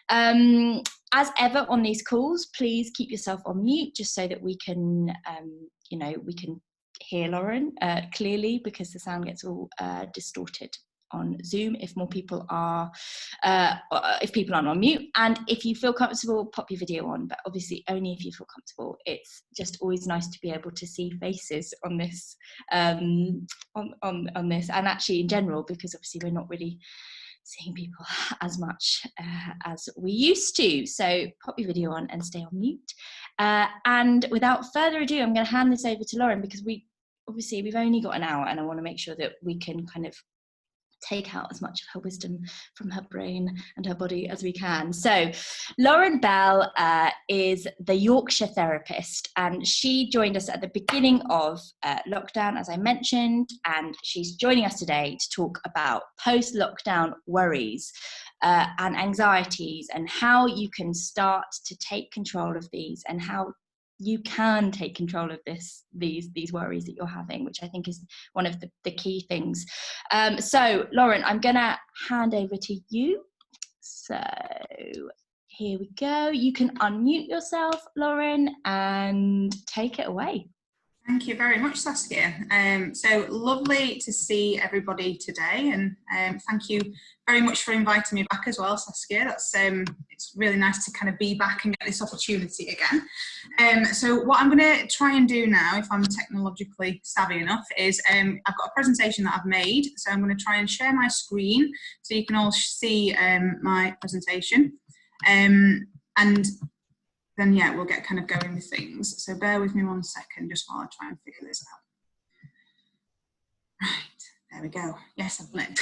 As ever on these calls, please keep yourself on mute just so that we can, we can hear Lauren clearly, because the sound gets all distorted on Zoom if more people are, if people aren't on mute. And if you feel comfortable, pop your video on, but obviously only if you feel comfortable. It's just always nice to be able to see faces on this, on this, and actually in general, because obviously we're not really seeing people as much as we used to. So pop your video on and stay on mute. And without further ado, I'm going to hand this over to Lauren, because we've only got an hour, and I want to make sure that we can kind of take out as much of her wisdom from her brain and her body as we can. So Lauren Bell is the Yorkshire Therapist, and she joined us at the beginning of lockdown, as I mentioned, and she's joining us today to talk about post-lockdown worries and anxieties, and how you can start to take control of these, and how you can take control of these worries that you're having, which I think is one of the key things. So Lauren, I'm gonna hand over to you. So here we go. You can unmute yourself, Lauren, and take it away. Thank you very much, Saskia. So lovely to see everybody today, and thank you very much for inviting me back as well, Saskia. That's it's really nice to kind of be back and get this opportunity again. So what I'm going to try and do now, if I'm technologically savvy enough, is I've got a presentation that I've made, so I'm going to try and share my screen so you can all see my presentation. And then yeah, we'll get kind of going with things. So bear with me 1 second, just while I try and figure this out. Right, there we go. Yes, I've done it.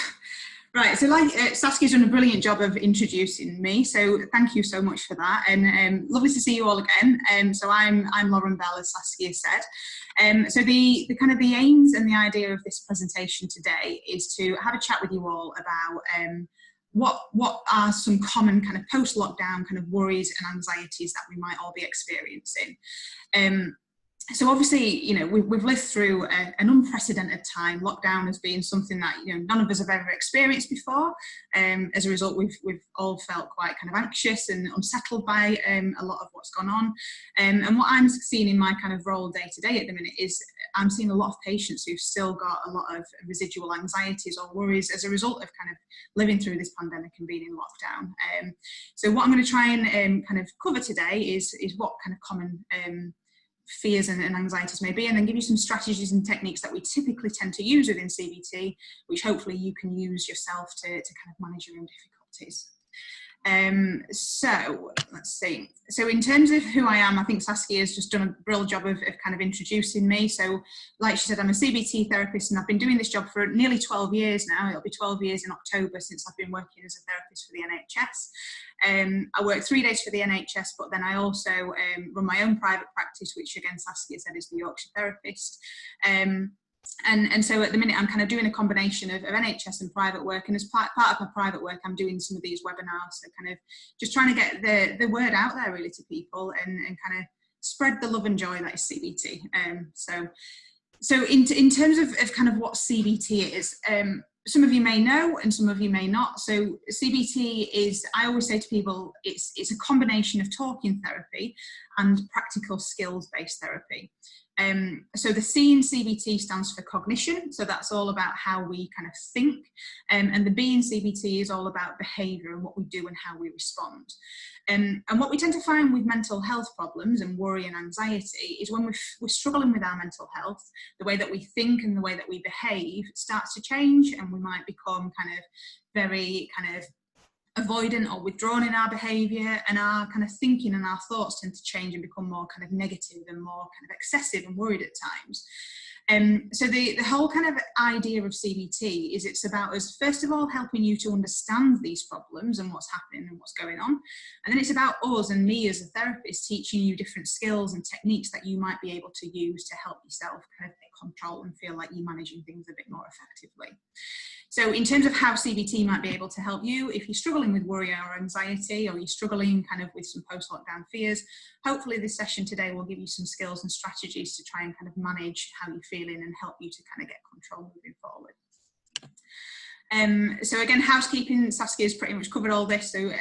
Right, so like Saskia's done a brilliant job of introducing me, so thank you so much for that, and lovely to see you all again. So I'm Lauren Bell, as Saskia said. So the kind of the aims and the idea of this presentation today is to have a chat with you all about what are some common kind of post-lockdown kind of worries and anxieties that we might all be experiencing. So obviously, you know, we've lived through an unprecedented time. Lockdown has been something that, you know, none of us have ever experienced before. As a result, we've all felt quite kind of anxious and unsettled by a lot of what's gone on. And what I'm seeing in my kind of role day to day at the minute is I'm seeing a lot of patients who've still got a lot of residual anxieties or worries as a result of kind of living through this pandemic and being in lockdown. So what I'm going to try and kind of cover today is what kind of common fears and anxieties may be, and then give you some strategies and techniques that we typically tend to use within CBT, which hopefully you can use yourself to kind of manage your own difficulties. So let's see. So in terms of who I am, I think Saskia has just done a brilliant job of kind of introducing me. So like she said, I'm a CBT therapist, and I've been doing this job for nearly 12 years now. It'll be 12 years in October since I've been working as a therapist for the NHS. I work 3 days for the NHS, but then I also run my own private practice, which again Saskia said is the Yorkshire Therapist. And so at the minute I'm kind of doing a combination of NHS and private work, and as part of my private work I'm doing some of these webinars, so kind of just trying to get the word out there really to people and kind of spread the love and joy that is CBT. So in terms of kind of what CBT is, some of you may know and some of you may not. So CBT is, I always say to people, it's a combination of talking therapy and practical skills-based therapy. So the C in CBT stands for cognition, so that's all about how we kind of think, and the B in CBT is all about behaviour and what we do and how we respond. And what we tend to find with mental health problems and worry and anxiety is when we're struggling with our mental health, the way that we think and the way that we behave starts to change, and we might become kind of very kind of avoidant or withdrawn in our behaviour, and our kind of thinking and our thoughts tend to change and become more kind of negative and more kind of excessive and worried at times. So the whole kind of idea of CBT is it's about us, first of all, helping you to understand these problems and what's happening and what's going on. And then it's about us and me as a therapist teaching you different skills and techniques that you might be able to use to help yourself kind of take control and feel like you're managing things a bit more effectively. So in terms of how CBT might be able to help you, if you're struggling with worry or anxiety, or you're struggling kind of with some post-lockdown fears, hopefully this session today will give you some skills and strategies to try and kind of manage how you're feeling and help you to kind of get control moving forward. So again, housekeeping, Saskia's pretty much covered all this, so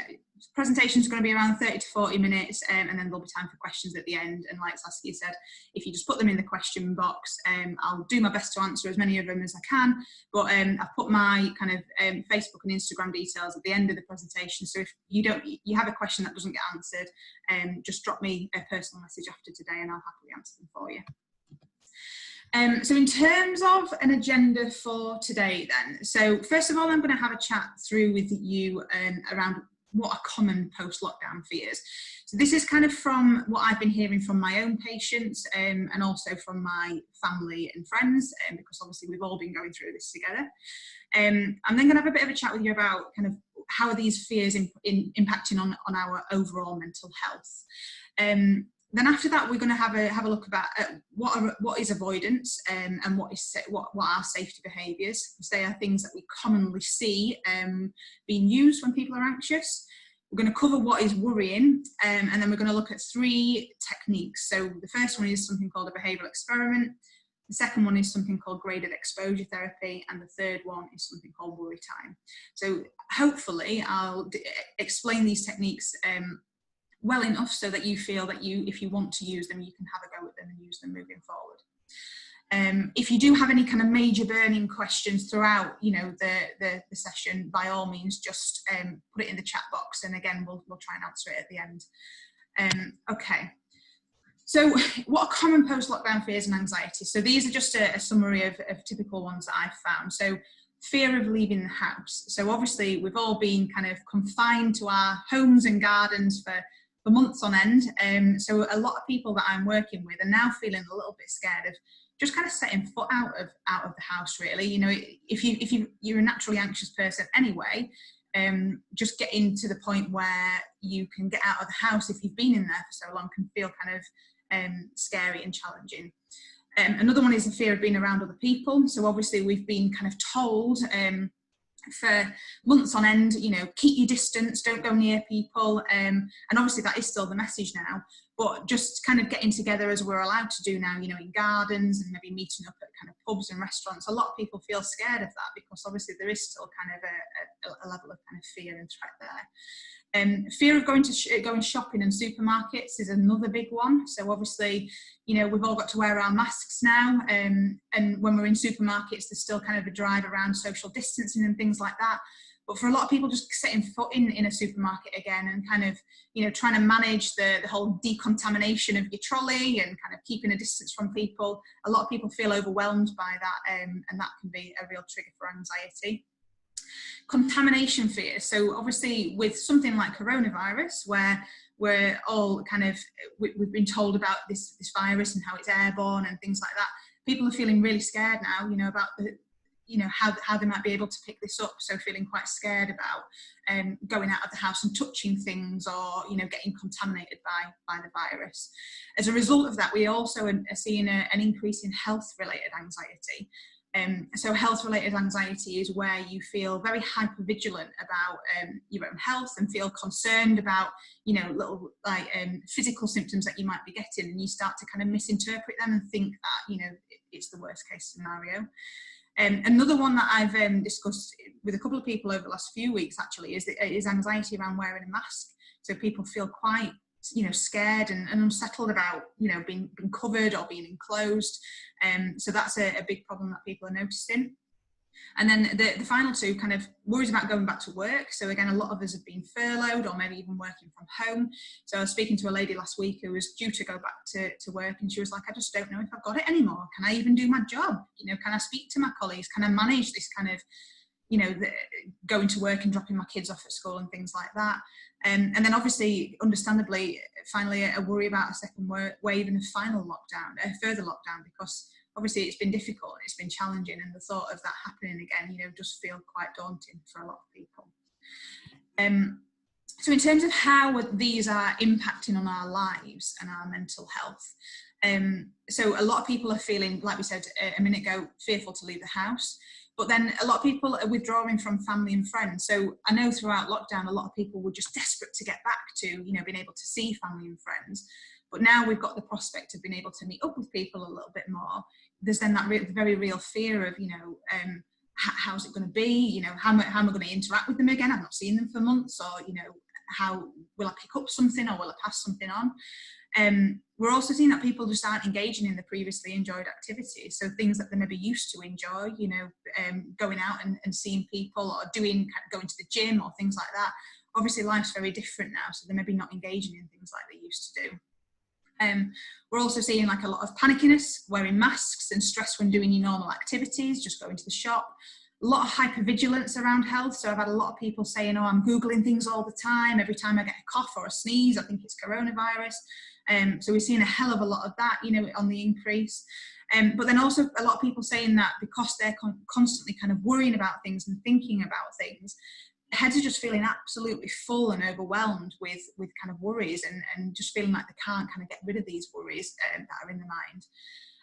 presentation is going to be around 30 to 40 minutes, and then there'll be time for questions at the end. And like Saskia said, if you just put them in the question box, I'll do my best to answer as many of them as I can. But I've put my kind of Facebook and Instagram details at the end of the presentation. So if you have a question that doesn't get answered, just drop me a personal message after today and I'll happily answer them for you. So in terms of an agenda for today then, so first of all, I'm going to have a chat through with you around what are common post-lockdown fears. So this is kind of from what I've been hearing from my own patients and also from my family and friends, because obviously we've all been going through this together. I'm then going to have a bit of a chat with you about kind of how are these fears impacting on our overall mental health. Then after that, we're going to have a look about what is avoidance and what are safety behaviours, because they are things that we commonly see being used when people are anxious. We're going to cover what is worrying, and then we're going to look at 3 techniques. So the first one is something called a behavioural experiment. The second one is something called graded exposure therapy, and the third one is something called worry time. So hopefully I'll explain these techniques well enough so that you feel that if you want to use them, you can have a go at them and use them moving forward. If you do have any kind of major burning questions throughout, the session, by all means, just put it in the chat box, and again, we'll try and answer it at the end. Okay. So what are common post-lockdown fears and anxieties? So these are just a summary of typical ones that I've found. So fear of leaving the house. So obviously we've all been kind of confined to our homes and gardens for months on end. So a lot of people that I'm working with are now feeling a little bit scared of just kind of setting foot out of the house, really. If you're a naturally anxious person anyway, just getting to the point where you can get out of the house if you've been in there for so long can feel kind of scary and challenging. Another one is the fear of being around other people. So obviously we've been kind of told for months on end, keep your distance, don't go near people, and obviously that is still the message now, but just kind of getting together as we're allowed to do now, in gardens and maybe meeting up at kind of pubs and restaurants. A lot of people feel scared of that because obviously there is still kind of a level of kind of fear and threat there. Fear of going shopping in supermarkets is another big one. So obviously, we've all got to wear our masks now, and when we're in supermarkets, there's still kind of a drive around social distancing and things like that. But for a lot of people, just setting foot in a supermarket again and kind of, trying to manage the whole decontamination of your trolley and kind of keeping a distance from people, a lot of people feel overwhelmed by that, and that can be a real trigger for anxiety. Contamination fear. So obviously with something like coronavirus, where we're all kind of, we've been told about this virus and how it's airborne and things like that, people are feeling really scared now, about how they might be able to pick this up. So feeling quite scared about going out of the house and touching things, or getting contaminated by the virus. As a result of that, we also are seeing an increase in health-related anxiety. So health-related anxiety is where you feel very hypervigilant about your own health and feel concerned about, little physical symptoms that you might be getting, and you start to kind of misinterpret them and think that, it's the worst case scenario. Another one that I've discussed with a couple of people over the last few weeks actually is anxiety around wearing a mask. So people feel quite scared and unsettled about being covered or being enclosed, so that's a big problem that people are noticing. And then the final two, kind of worries about going back to work. So again, a lot of us have been furloughed or maybe even working from home. So I was speaking to a lady last week who was due to go back to work, and she was like, I just don't know if I've got it anymore. Can I even do my job? Can I speak to my colleagues? Can I manage this kind of going to work and dropping my kids off at school and things like that? And then obviously, understandably, finally a worry about a second wave and a further lockdown, because obviously it's been difficult, it's been challenging, and the thought of that happening again, does feel quite daunting for a lot of people. So in terms of how these are impacting on our lives and our mental health, so a lot of people are feeling, like we said a minute ago, fearful to leave the house. But then a lot of people are withdrawing from family and friends. So I know throughout lockdown, a lot of people were just desperate to get back to, being able to see family and friends. But now we've got the prospect of being able to meet up with people a little bit more. There's then that very real fear of, how's it going to be? How am I going to interact with them again? I've not seen them for months, or, how will I pick up something, or will I pass something on? We're also seeing that people just aren't engaging in the previously enjoyed activities. So things that they maybe used to enjoy, you know, going out and seeing people, or going to the gym or things like that. Obviously life's very different now, so they're maybe not engaging in things like they used to do. We're also seeing like a lot of panickiness, wearing masks, and stress when doing your normal activities, just going to the shop. A lot of hypervigilance around health. So I've had a lot of people saying, oh, I'm Googling things all the time. Every time I get a cough or a sneeze, I think it's coronavirus. So we're seeing a hell of a lot of that, you know, on the increase. But then also a lot of people saying that because they're constantly kind of worrying about things and thinking about things, their heads are just feeling absolutely full and overwhelmed with kind of worries, and just feeling like they can't kind of get rid of these worries that are in the mind.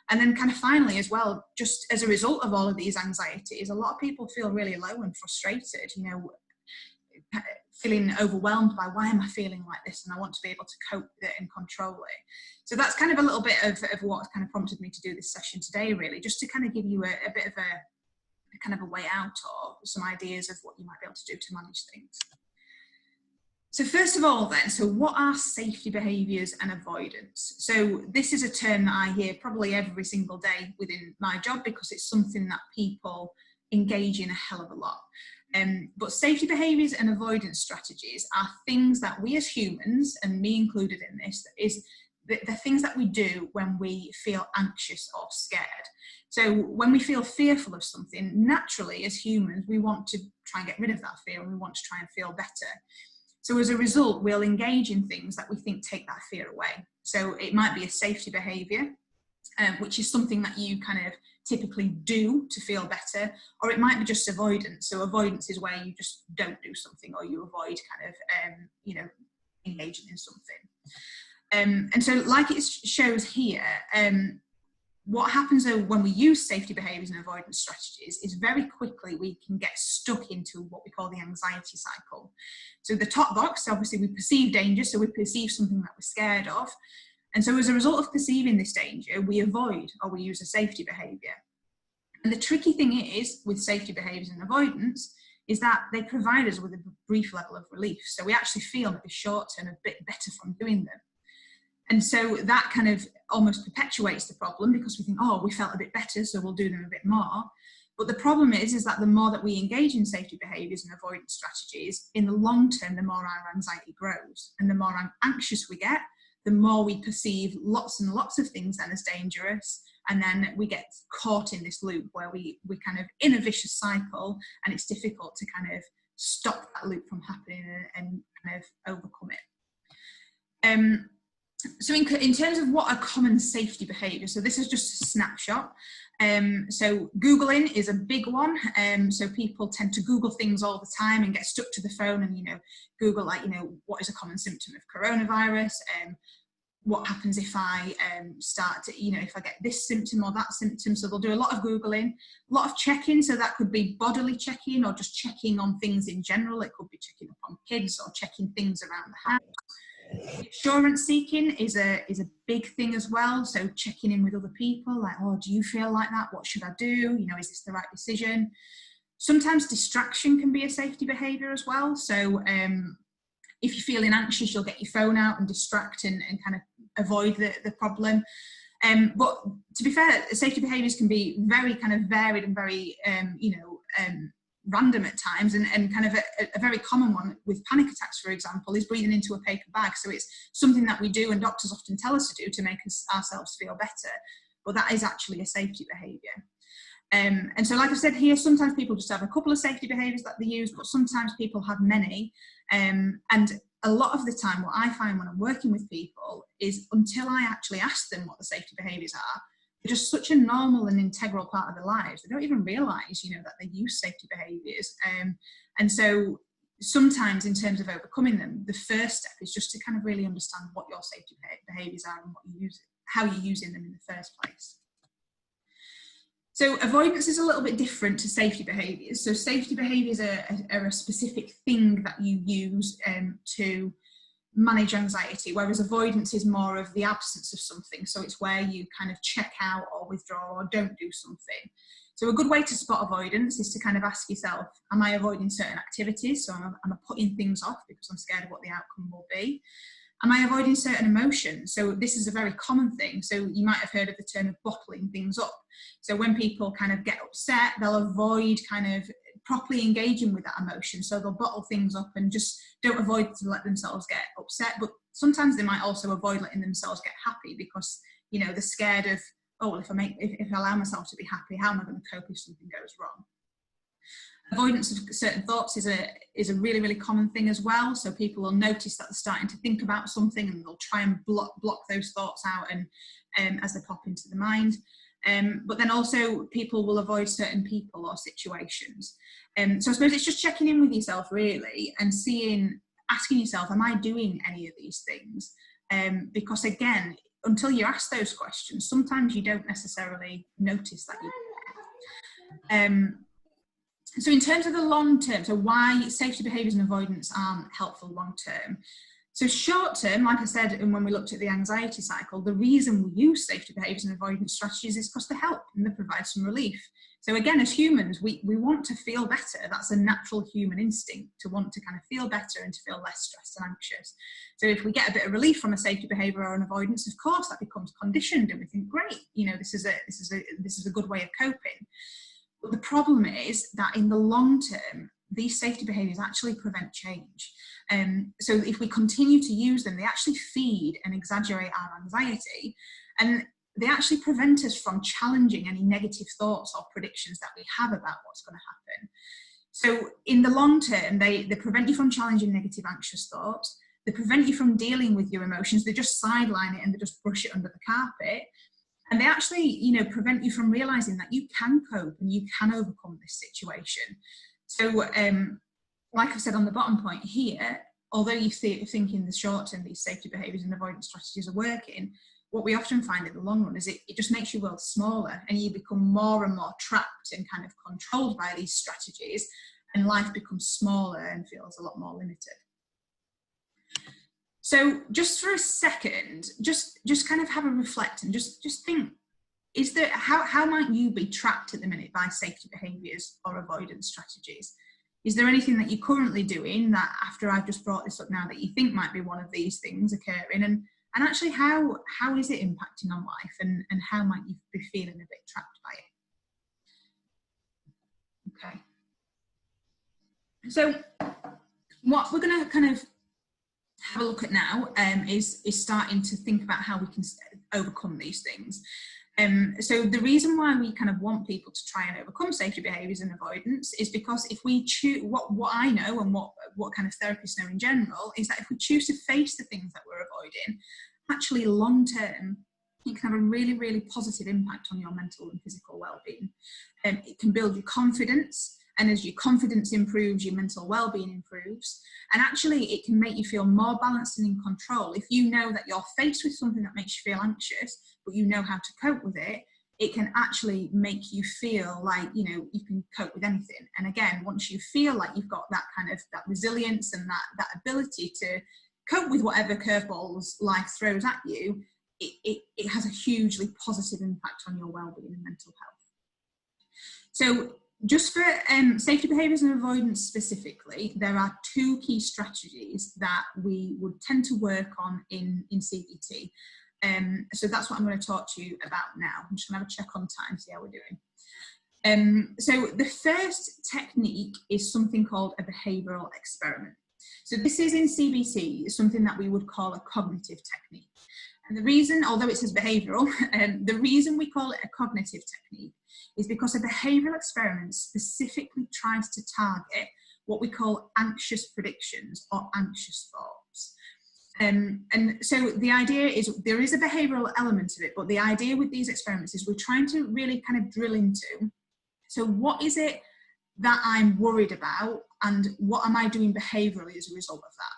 And then kind of finally as well, just as a result of all of these anxieties, a lot of people feel really low and frustrated, you know, feeling overwhelmed by, why am I feeling like this? And I want to be able to cope with it and control it. So that's kind of a little bit of what kind of prompted me to do this session today, really, just to kind of give you a bit of a kind of a way out, or some ideas of what you might be able to do to manage things. So first of all then, so what are safety behaviours and avoidance? So this is a term that I hear probably every single day within my job, because it's something that people engage in a hell of a lot. But safety behaviours and avoidance strategies are things that we as humans, and me included in this, is the things that we do when we feel anxious or scared. So when we feel fearful of something, naturally as humans, we want to try and get rid of that fear, and we want to try and feel better. So as a result, we'll engage in things that we think take that fear away. So it might be a safety behaviour, which is something that you kind of typically do to feel better, or it might be just avoidance. So avoidance is where you just don't do something, or you avoid kind of, you know, engaging in something. And so like it shows here, what happens though when we use safety behaviours and avoidance strategies is very quickly we can get stuck into what we call the anxiety cycle. So the top box, obviously we perceive danger, so we perceive something that we're scared of. And so as a result of perceiving this danger, we avoid, or we use a safety behaviour. And the tricky thing is with safety behaviours and avoidance is that they provide us with a brief level of relief. So we actually feel maybe short term a bit better from doing them. And so that kind of almost perpetuates the problem, because we think, oh, we felt a bit better, so we'll do them a bit more. But the problem is that the more that we engage in safety behaviours and avoidance strategies, in the long term, the more our anxiety grows. And the more anxious we get, the more we perceive lots and lots of things then as dangerous. And then we get caught in this loop where we kind of in a vicious cycle, and it's difficult to kind of stop that loop from happening and kind of overcome it. So in terms of what are common safety behaviours, so this is just a snapshot. So Googling is a big one. So people tend to Google things all the time and get stuck to the phone and, you know, Google like, you know, what is a common symptom of coronavirus? What happens if I start to, you know, if I get this symptom or that symptom? So they'll do a lot of Googling, a lot of checking. So that could be bodily checking, or just checking on things in general. It could be checking up on kids, or checking things around the house. Assurance seeking is a big thing as well. So checking in with other people, like, oh, do you feel like that? What should I do? You know, is this the right decision? Sometimes distraction can be a safety behaviour as well. So if you're feeling anxious, you'll get your phone out and distract and kind of avoid the problem. But to be fair, safety behaviours can be very kind of varied and very, you know, random at times, and kind of a very common one with panic attacks, for example, is breathing into a paper bag. So it's something that we do, and doctors often tell us to do to make ourselves feel better, but that is actually a safety behaviour. And so like I said here, sometimes people just have a couple of safety behaviours that they use, but sometimes people have many. And a lot of the time what I find when I'm working with people is, until I actually ask them what the safety behaviours are, they're just such a normal and integral part of their lives. They don't even realise, you know, that they use safety behaviours. And so sometimes in terms of overcoming them, the first step is just to kind of really understand what your safety behaviours are and what you use, how you're using them in the first place. So avoidance is a little bit different to safety behaviours. So safety behaviours are a specific thing that you use to manage anxiety, whereas avoidance is more of the absence of something. So it's where you kind of check out or withdraw or don't do something. So a good way to spot avoidance is to kind of ask yourself, am I avoiding certain activities? So am I putting things off because I'm scared of what the outcome will be? Am I avoiding certain emotions? So this is a very common thing. So you might have heard of the term of bottling things up. So when people kind of get upset, they'll avoid kind of properly engaging with that emotion. So they'll bottle things up and just don't avoid to let themselves get upset. But sometimes they might also avoid letting themselves get happy because, you know, they're scared of, oh, if I allow myself to be happy, how am I going to cope if something goes wrong? Avoidance of certain thoughts is a really, really common thing as well. So people will notice that they're starting to think about something and they'll try and block those thoughts out and as they pop into the mind. But then also people will avoid certain people or situations. So I suppose it's just checking in with yourself really and asking yourself, am I doing any of these things? Because again, until you ask those questions, sometimes you don't necessarily notice that you So in terms of the long term, so why safety behaviours and avoidance aren't helpful long term. So short term, like I said, and when we looked at the anxiety cycle, the reason we use safety behaviours and avoidance strategies is because they help and they provide some relief. So again, as humans, we want to feel better. That's a natural human instinct to want to kind of feel better and to feel less stressed and anxious. So if we get a bit of relief from a safety behaviour or an avoidance, of course, that becomes conditioned and we think, great, you know, this is a good way of coping. But the problem is that in the long term, these safety behaviours actually prevent change. So if we continue to use them, they actually feed and exaggerate our anxiety, and they actually prevent us from challenging any negative thoughts or predictions that we have about what's going to happen. So in the long term, they prevent you from challenging negative, anxious thoughts. They prevent you from dealing with your emotions. They just sideline it and they just brush it under the carpet. And they actually, you know, prevent you from realising that you can cope and you can overcome this situation. So, like I said on the bottom point here, although you think in the short term these safety behaviours and avoidance strategies are working, what we often find in the long run is it just makes your world smaller and you become more and more trapped and kind of controlled by these strategies, and life becomes smaller and feels a lot more limited. So just for a second, just kind of have a reflect and just think, is there, how might you be trapped at the minute by safety behaviours or avoidance strategies? Is there anything that you're currently doing that, after I've just brought this up now, that you think might be one of these things occurring? And actually, how is it impacting on life, and how might you be feeling a bit trapped by it? Okay. So what we're going to kind of have a look at now is starting to think about how we can overcome these things. So the reason why we kind of want people to try and overcome safety behaviours and avoidance is because if we choose, what I know and what kind of therapists know in general, is that if we choose to face the things that we're avoiding, actually long term, it can have a really, really positive impact on your mental and physical well-being. It can build your confidence, and as your confidence improves, your mental well-being improves. And actually, it can make you feel more balanced and in control. If you know that you're faced with something that makes you feel anxious, but you know how to cope with it, it can actually make you feel like, you know, you can cope with anything. And again, once you feel like you've got that kind of that resilience and that ability to cope with whatever curveballs life throws at you, it has a hugely positive impact on your well-being and mental health. So just for safety behaviours and avoidance specifically, there are two key strategies that we would tend to work on in CBT. So that's what I'm going to talk to you about now. I'm just going to have a check on time, see how we're doing. So the first technique is something called a behavioural experiment. So this is in CBT, something that we would call a cognitive technique. And the reason, although it says behavioural, the reason we call it a cognitive technique is because a behavioural experiment specifically tries to target what we call anxious predictions or anxious thoughts. And so the idea is there is a behavioural element of it, but the idea with these experiments is we're trying to really kind of drill into, so what is it that I'm worried about and what am I doing behaviourally as a result of that?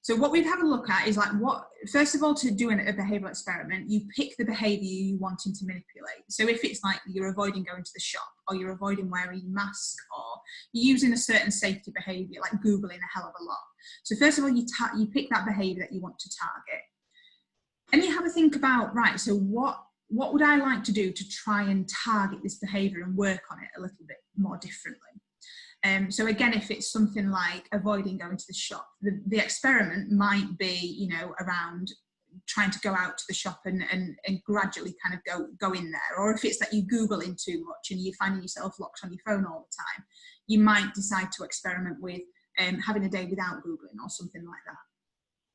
So what we'd have a look at is like first of all, to do a behavioural experiment, you pick the behaviour you wanting to manipulate. So if it's like you're avoiding going to the shop, or you're avoiding wearing a mask, or you're using a certain safety behaviour, like Googling a hell of a lot, So first of all, you pick that behaviour that you want to target. And you have a think about, right, so what would I like to do to try and target this behaviour and work on it a little bit more differently? So again, if it's something like avoiding going to the shop, the experiment might be, you know, around trying to go out to the shop and gradually kind of go in there. Or if it's that you Google in too much and you're finding yourself locked on your phone all the time, you might decide to experiment with having a day without Googling or something like that.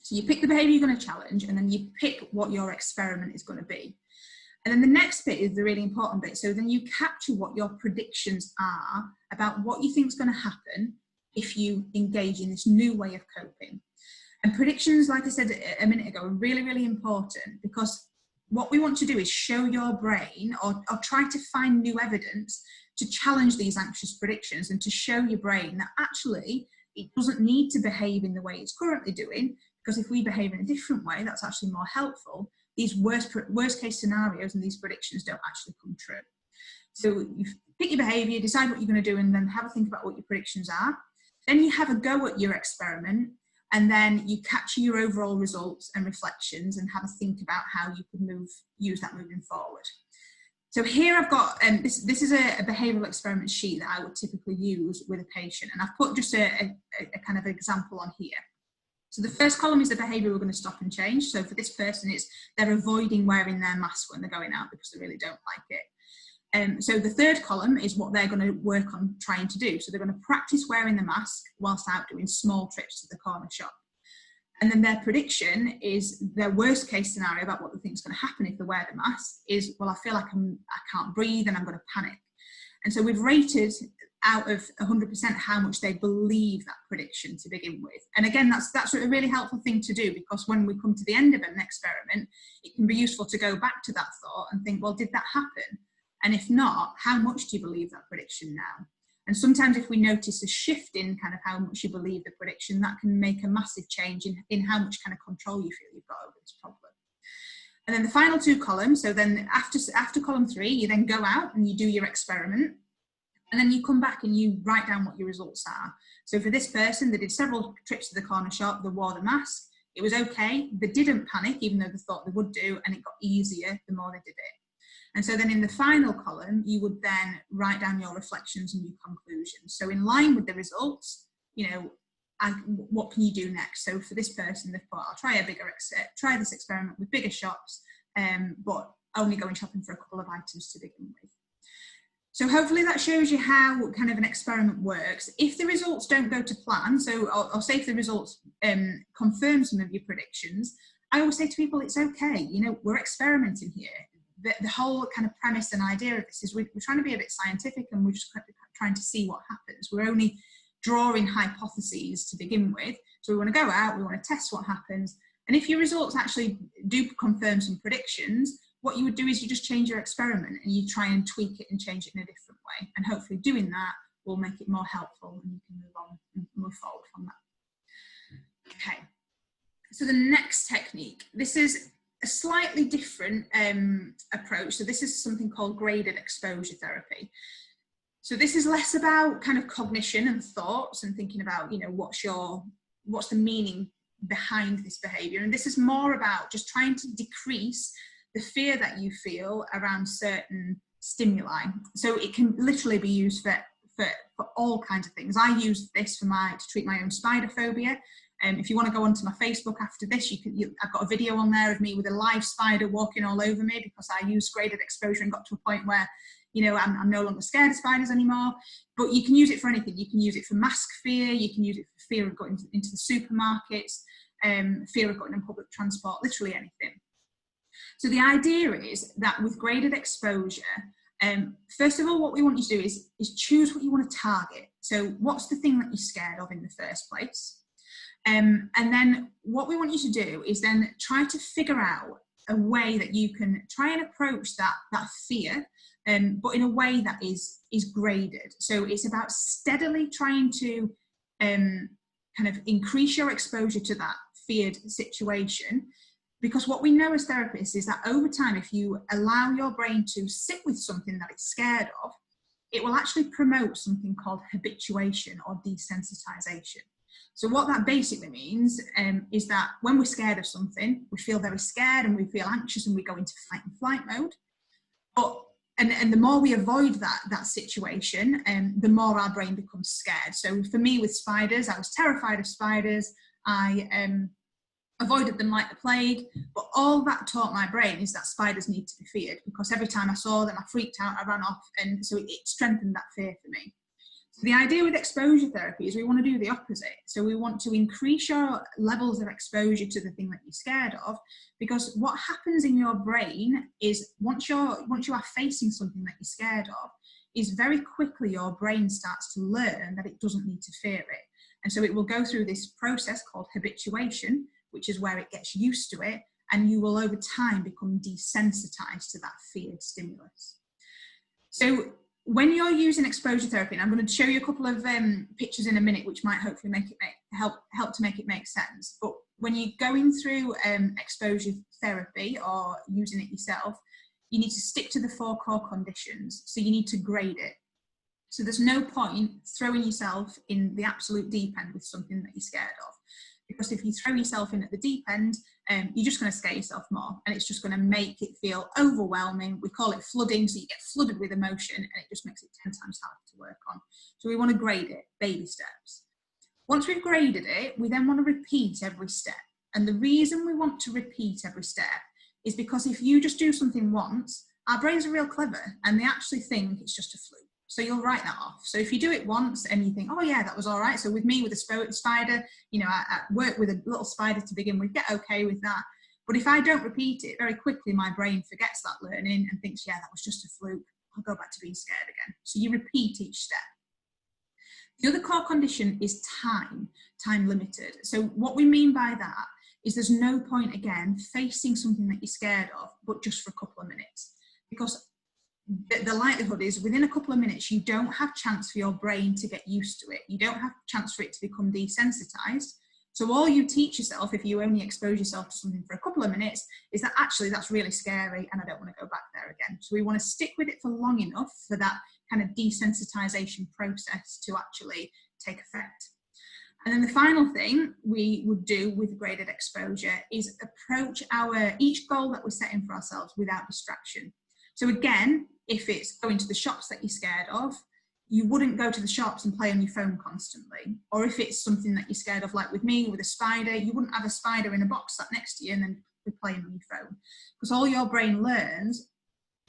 So you pick the behaviour you're going to challenge, and then you pick what your experiment is going to be. And then the next bit is the really important bit. So then you capture what your predictions are about what you think is going to happen if you engage in this new way of coping. And predictions, like I said a minute ago, are really, really important, because what we want to do is show your brain or try to find new evidence to challenge these anxious predictions and to show your brain that actually it doesn't need to behave in the way it's currently doing, because if we behave in a different way, that's actually more helpful. These worst case scenarios and these predictions don't actually come true. So you pick your behaviour, decide what you're going to do, and then have a think about what your predictions are. Then you have a go at your experiment, and then you capture your overall results and reflections and have a think about how you could use that moving forward. So here I've got, this is a behavioural experiment sheet that I would typically use with a patient, and I've put just a kind of example on here. So the first column is the behaviour we're going to stop and change. So for this person, they're avoiding wearing their mask when they're going out because they really don't like it. So the third column is what they're going to work on trying to do. So they're going to practice wearing the mask whilst out doing small trips to the corner shop. And then their prediction is their worst case scenario about what they think is going to happen if they wear the mask is, well, I feel like I can't breathe and I'm going to panic. And so we've rated out of 100% how much they believe that prediction to begin with. And again, that's a really helpful thing to do, because when we come to the end of an experiment, it can be useful to go back to that thought and think, well, did that happen? And if not, how much do you believe that prediction now? And sometimes if we notice a shift in kind of how much you believe the prediction, that can make a massive change in how much kind of control you feel you've got over this problem. And then the final two columns, so then after column 3, you then go out and you do your experiment. And then you come back and you write down what your results are. So for this person, they did several trips to the corner shop, they wore the mask, it was okay, they didn't panic even though they thought they would do, and it got easier the more they did it. And so then in the final column, you would then write down your reflections and your conclusions. So in line with the results, you know, what can you do next? So for this person, they've thought, I'll try this experiment with bigger shops, but only going shopping for a couple of items to begin with. So hopefully that shows you how kind of an experiment works. If the results don't go to plan, so I'll say if the results confirm some of your predictions, I always say to people, it's okay. You know, we're experimenting here. The whole kind of premise and idea of this is we're trying to be a bit scientific, and we're just trying to see what happens. We're only drawing hypotheses to begin with. So we want to go out, we want to test what happens. And if your results actually do confirm some predictions, what you would do is you just change your experiment and you try and tweak it and change it in a different way. And hopefully doing that will make it more helpful, and you can move on and move forward from that. Okay, so the next technique, this is a slightly different approach. So this is something called graded exposure therapy. So this is less about kind of cognition and thoughts and thinking about, you know, what's the meaning behind this behavior. And this is more about just trying to decrease the fear that you feel around certain stimuli. So it can literally be used for all kinds of things. I use this to treat my own spider phobia. If you want to go onto my Facebook after this, I've got a video on there of me with a live spider walking all over me, because I used graded exposure and got to a point where, you know, I'm no longer scared of spiders anymore. But you can use it for anything. You can use it for mask fear, you can use it for fear of going into the supermarkets, fear of going on public transport, literally anything. So the idea is that with graded exposure, first of all, what we want you to do is choose what you want to target. So what's the thing that you're scared of in the first place? And then what we want you to do is then try to figure out a way that you can try and approach that fear, but in a way that is graded. So it's about steadily trying to kind of increase your exposure to that feared situation. Because what we know as therapists is that over time, if you allow your brain to sit with something that it's scared of, it will actually promote something called habituation or desensitization. So what that basically means is that when we're scared of something, we feel very scared and we feel anxious and we go into fight and flight mode. And the more we avoid that situation, the more our brain becomes scared. So for me with spiders, I was terrified of spiders. I avoided them like the plague, but all that taught my brain is that spiders need to be feared, because every time I saw them, I freaked out, I ran off, and so it strengthened that fear for me. So the idea with exposure therapy is we want to do the opposite. So we want to increase your levels of exposure to the thing that you're scared of, because what happens in your brain is once you are facing something that you're scared of, is very quickly your brain starts to learn that it doesn't need to fear it. And so it will go through this process called habituation, which is where it gets used to it, and you will over time become desensitized to that feared stimulus. So when you're using exposure therapy, and I'm going to show you a couple of pictures in a minute, which might hopefully help to make it make sense. But when you're going through exposure therapy or using it yourself, you need to stick to the 4 core conditions. So you need to grade it. So there's no point throwing yourself in the absolute deep end with something that you're scared of. Because if you throw yourself in at the deep end, you're just going to scare yourself more, and it's just going to make it feel overwhelming. We call it flooding, so you get flooded with emotion, and it just makes it 10 times harder to work on. So we want to grade it, baby steps. Once we've graded it, we then want to repeat every step. And the reason we want to repeat every step is because if you just do something once, our brains are real clever, and they actually think it's just a fluke. So you'll write that off. So if you do it once and you think, oh yeah, that was all right. So with me, with a spider, you know, I work with a little spider to begin with, get okay with that. But if I don't repeat it, very quickly, my brain forgets that learning and thinks, yeah, that was just a fluke. I'll go back to being scared again. So you repeat each step. The other core condition is time limited. So what we mean by that is there's no point, again, facing something that you're scared of, but just for a couple of minutes. Because the likelihood is within a couple of minutes, you don't have chance for your brain to get used to it. You don't have chance for it to become desensitized. So all you teach yourself, if you only expose yourself to something for a couple of minutes, is that actually that's really scary and I don't want to go back there again. So we want to stick with it for long enough for that kind of desensitization process to actually take effect. And then the final thing we would do with graded exposure is approach each goal that we're setting for ourselves without distraction. So again, if it's going to the shops that you're scared of, you wouldn't go to the shops and play on your phone constantly. Or if it's something that you're scared of, like with me, with a spider, you wouldn't have a spider in a box sat next to you and then be playing on your phone. Because all your brain learns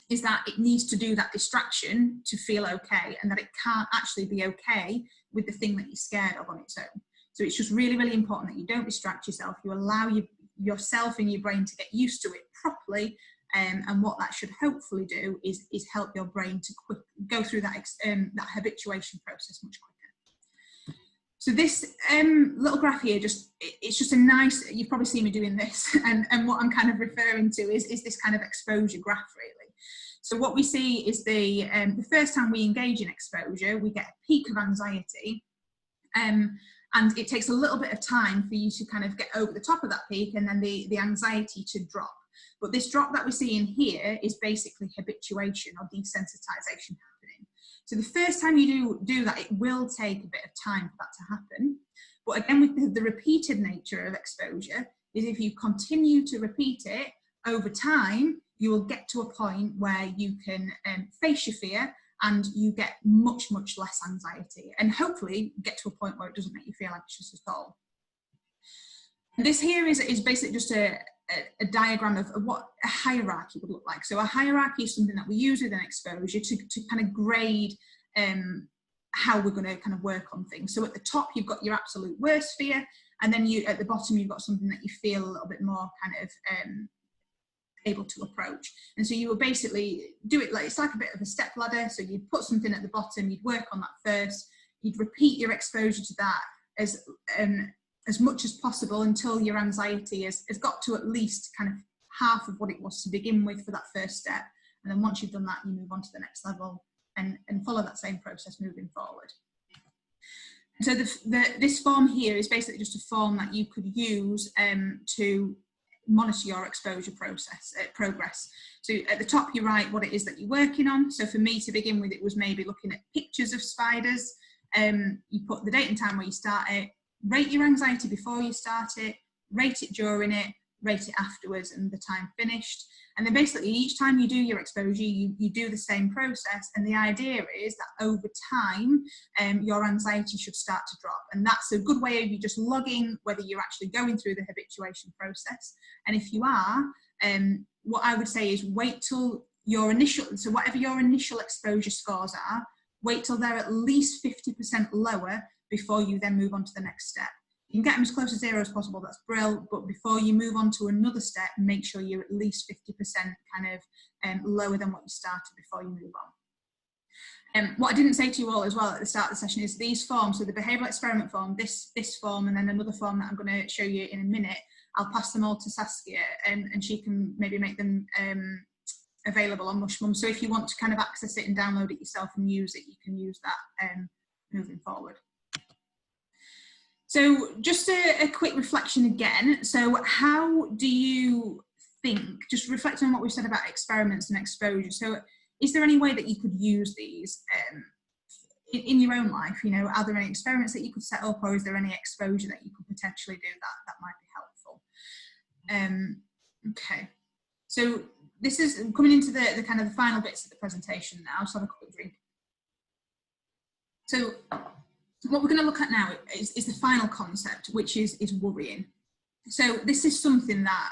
is that it needs to do that distraction to feel okay, and that it can't actually be okay with the thing that you're scared of on its own. So it's just really, really important that you don't distract yourself. You allow yourself and your brain to get used to it properly. And what that should hopefully do is help your brain to go through that habituation process much quicker. So this little graph here, it's just a nice, you've probably seen me doing this, and what I'm kind of referring to is this kind of exposure graph really. So what we see is the first time we engage in exposure, we get a peak of anxiety, and it takes a little bit of time for you to kind of get over the top of that peak, and then the anxiety to drop. But this drop that we're seeing here is basically habituation or desensitization happening. So the first time you do that, it will take a bit of time for that to happen. But again, with the repeated nature of exposure, is if you continue to repeat it over time, you will get to a point where you can face your fear and you get much, much less anxiety, and hopefully get to a point where it doesn't make you feel anxious at all. And this here is basically just a diagram of what a hierarchy would look like. So a hierarchy is something that we use within exposure to kind of grade how we're going to kind of work on things. So at the top, you've got your absolute worst fear, and then at the bottom, you've got something that you feel a little bit more kind of able to approach. And so you will basically do it like, it's like a bit of a step ladder. So you'd put something at the bottom, you'd work on that first, you'd repeat your exposure to that as much as possible until your anxiety has got to at least kind of half of what it was to begin with for that first step. And then once you've done that, you move on to the next level and follow that same process moving forward. So this form here is basically just a form that you could use to monitor your exposure progress. So at the top, you write what it is that you're working on. So for me, to begin with, it was maybe looking at pictures of spiders. You put the date and time where you start it, rate your anxiety before you start it, rate it during it, rate it afterwards and the time finished. And then basically each time you do your exposure, you do the same process. And the idea is that over time, your anxiety should start to drop. And that's a good way of you just logging whether you're actually going through the habituation process. And if you are, what I would say is wait till your initial, so whatever your initial exposure scores are, wait till they're at least 50% lower before you then move on to the next step. You can get them as close to zero as possible, that's brilliant, but before you move on to another step, make sure you're at least 50% kind of lower than what you started before you move on. What I didn't say to you all as well at the start of the session is these forms, so the behavioural experiment form, this form, and then another form that I'm going to show you in a minute, I'll pass them all to Saskia and she can maybe make them available on Mushmum. So if you want to kind of access it and download it yourself and use it, you can use that moving forward. So just a quick reflection again. So how do you think, just reflecting on what we've said about experiments and exposure, so is there any way that you could use these in your own life? You know, are there any experiments that you could set up, or is there any exposure that you could potentially do that might be helpful? Okay, so this is coming into the kind of the final bits of the presentation now, so have a quick drink. So what we're going to look at now is the final concept, which is worrying. So this is something that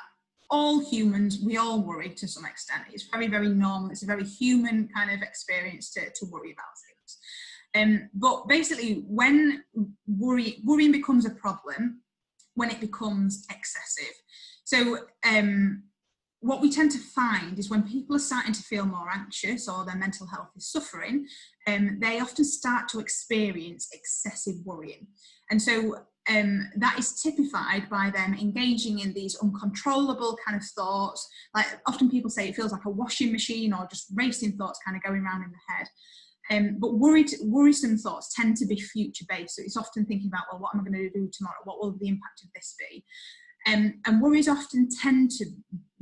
all humans, we all worry to some extent. It's very, very normal. It's a very human kind of experience to worry about things. But basically, when worrying becomes a problem, when it becomes excessive. So what we tend to find is when people are starting to feel more anxious or their mental health is suffering, they often start to experience excessive worrying. And so that is typified by them engaging in these uncontrollable kind of thoughts. Like often people say it feels like a washing machine or just racing thoughts kind of going around in the head. But worrisome thoughts tend to be future based. So it's often thinking about, well, what am I going to do tomorrow? What will the impact of this be? And worries often tend to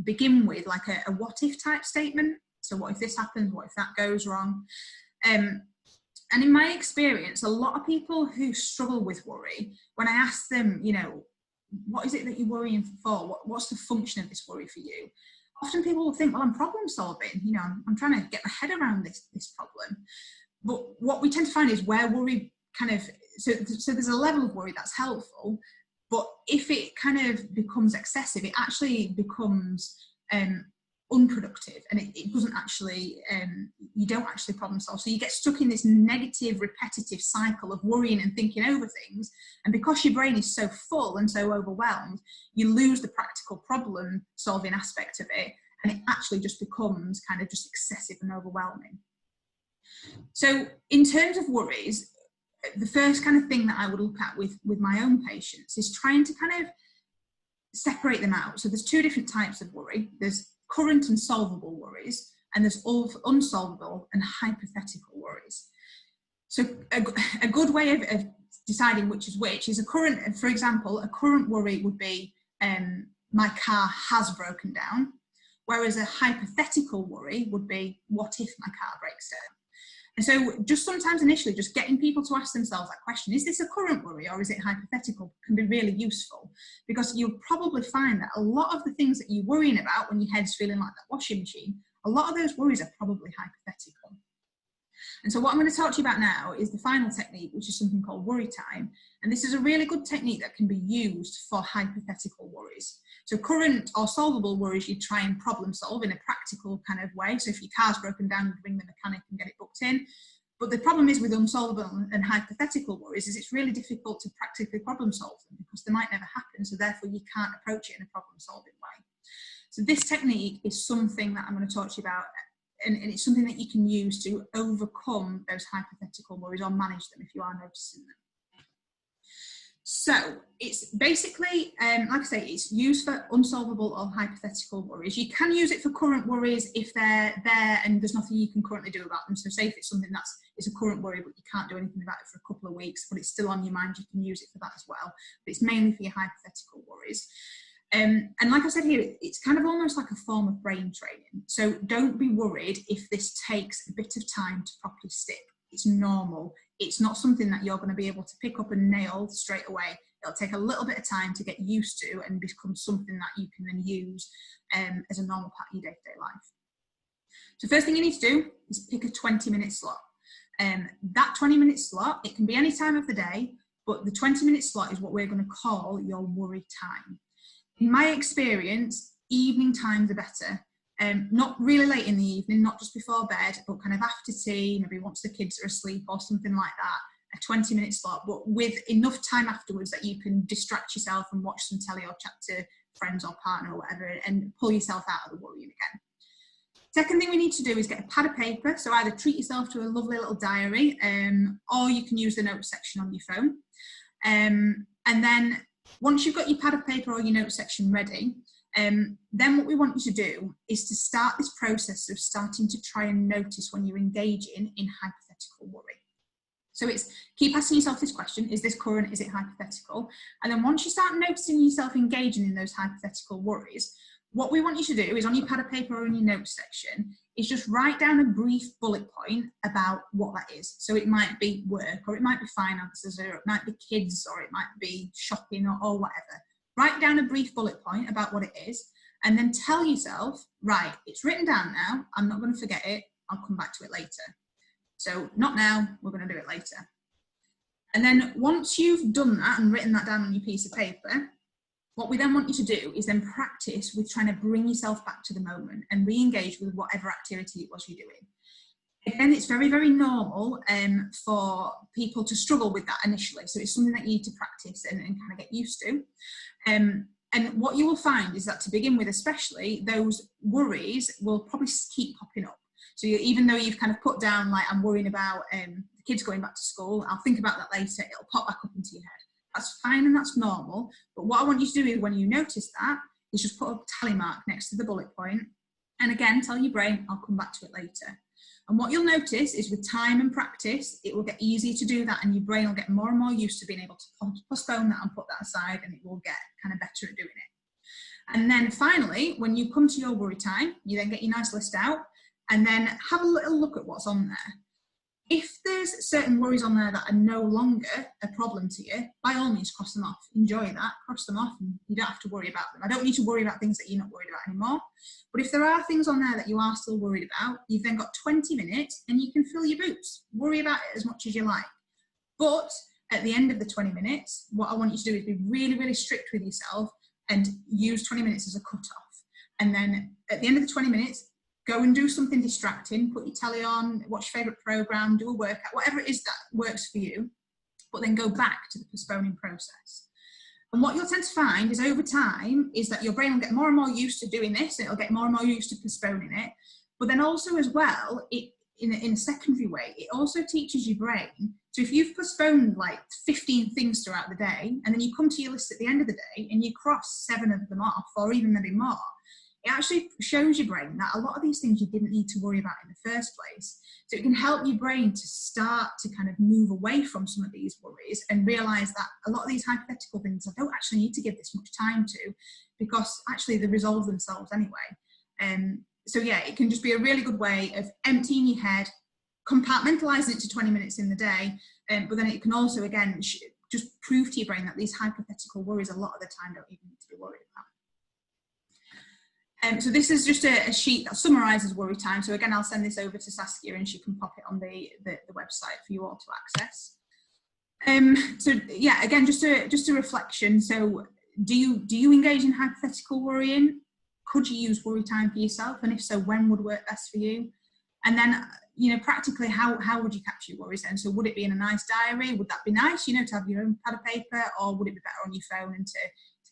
begin with like a what if type statement. So what if this happens? What if that goes wrong? And in my experience, a lot of people who struggle with worry, when I ask them, you know, what is it that you're worrying for? What's the function of this worry for you? Often people will think, well, I'm problem solving. You know, I'm trying to get my head around this problem. But what we tend to find is where worry kind of, so there's a level of worry that's helpful. But if it kind of becomes excessive, it actually becomes unproductive, and it doesn't actually, you don't actually problem solve. So you get stuck in this negative, repetitive cycle of worrying and thinking over things. And because your brain is so full and so overwhelmed, you lose the practical problem solving aspect of it. And it actually just becomes kind of just excessive and overwhelming. So in terms of worries, the first kind of thing that I would look at with my own patients is trying to kind of separate them out. So there's two different types of worry. There's current and solvable worries, and there's unsolvable and hypothetical worries. So a good way of deciding which is a current, for example, a current worry would be my car has broken down, whereas a hypothetical worry would be what if my car breaks down. And so just sometimes initially just getting people to ask themselves that question, is this a current worry or is it hypothetical, can be really useful, because you'll probably find that a lot of the things that you're worrying about when your head's feeling like that washing machine, a lot of those worries are probably hypothetical. And so what I'm going to talk to you about now is the final technique, which is something called worry time. And this is a really good technique that can be used for hypothetical worries. So current or solvable worries, you try and problem solve in a practical kind of way. So if your car's broken down, you bring the mechanic and get it booked in. But the problem is with unsolvable and hypothetical worries is it's really difficult to practically problem solve them because they might never happen. So therefore you can't approach it in a problem solving way. So this technique is something that I'm going to talk to you about, and it's something that you can use to overcome those hypothetical worries or manage them if you are noticing them. So it's basically, like I say, it's used for unsolvable or hypothetical worries. You can use it for current worries if they're there and there's nothing you can currently do about them. So say if it's something it's a current worry, but you can't do anything about it for a couple of weeks, but it's still on your mind, you can use it for that as well. But it's mainly for your hypothetical worries. And like I said here, it's kind of almost like a form of brain training. So don't be worried if this takes a bit of time to properly stick. It's normal. It's not something that you're going to be able to pick up and nail straight away. It'll take a little bit of time to get used to and become something that you can then use as a normal part of your day-to-day life. So first thing you need to do is pick a 20-minute slot. That 20-minute slot, it can be any time of the day, but the 20-minute slot is what we're going to call your worry time. In my experience, evening times are better. Not really late in the evening, not just before bed, but kind of after tea, maybe once the kids are asleep or something like that, a 20-minute slot, but with enough time afterwards that you can distract yourself and watch some telly or chat to friends or partner or whatever and pull yourself out of the worrying again. Second thing we need to do is get a pad of paper, so either treat yourself to a lovely little diary, or you can use the notes section on your phone. And then once you've got your pad of paper or your notes section ready, then what we want you to do is to start this process of starting to try and notice when you're engaging in hypothetical worry. So it's keep asking yourself this question: is this current, is it hypothetical? And then once you start noticing yourself engaging in those hypothetical worries, what we want you to do is on your pad of paper or in your notes section is just write down a brief bullet point about what that is. So it might be work, or it might be finances, or it might be kids, or it might be shopping, or whatever. Write down a brief bullet point about what it is, and then tell yourself, right, it's written down now, I'm not going to forget it, I'll come back to it later. So not now, we're going to do it later. And then once you've done that and written that down on your piece of paper, what we then want you to do is then practice with trying to bring yourself back to the moment and re-engage with whatever activity it was you're doing. Again, it's very, very normal for people to struggle with that initially. So it's something that you need to practice and kind of get used to. And what you will find is that to begin with, especially, those worries will probably keep popping up. So even though you've kind of put down, like, I'm worrying about the kids going back to school, I'll think about that later, it'll pop back up into your head. That's fine and that's normal. But what I want you to do is when you notice that, is just put a tally mark next to the bullet point. And again, tell your brain, I'll come back to it later. And what you'll notice is with time and practice, it will get easier to do that, and your brain will get more and more used to being able to postpone that and put that aside, and it will get kind of better at doing it. And then finally, when you come to your worry time, you then get your nice list out and then have a little look at what's on there. If there's certain worries on there that are no longer a problem to you, by all means, cross them off. Enjoy that, cross them off, and you don't have to worry about them. I don't need to worry about things that you're not worried about anymore. But if there are things on there that you are still worried about, you've then got 20 minutes and you can fill your boots. Worry about it as much as you like. But at the end of the 20 minutes, what I want you to do is be really, really strict with yourself and use 20 minutes as a cut-off. And then at the end of the 20 minutes, go and do something distracting, put your telly on, watch your favourite programme, do a workout, whatever it is that works for you, but then go back to the postponing process. And what you'll tend to find is over time is that your brain will get more and more used to doing this, and it'll get more and more used to postponing it. But then also as well, in a secondary way, it also teaches your brain. So if you've postponed like 15 things throughout the day, and then you come to your list at the end of the day and you cross 7 of them off, or even maybe more, it actually shows your brain that a lot of these things you didn't need to worry about in the first place. So it can help your brain to start to kind of move away from some of these worries and realise that a lot of these hypothetical things I don't actually need to give this much time to, because actually they resolve themselves anyway. So yeah, it can just be a really good way of emptying your head, compartmentalising it to 20 minutes in the day, but then it can also, again, just prove to your brain that these hypothetical worries a lot of the time don't even need to be worried about. So this is just a sheet that summarises worry time. So again, I'll send this over to Saskia and she can pop it on the website for you all to access. So yeah, again, just a reflection. So do you engage in hypothetical worrying? Could you use worry time for yourself? And if so, when would work best for you? And then, you know, practically, how would you capture your worries then? So would it be in a nice diary? Would that be nice, you know, to have your own pad of paper, or would it be better on your phone and to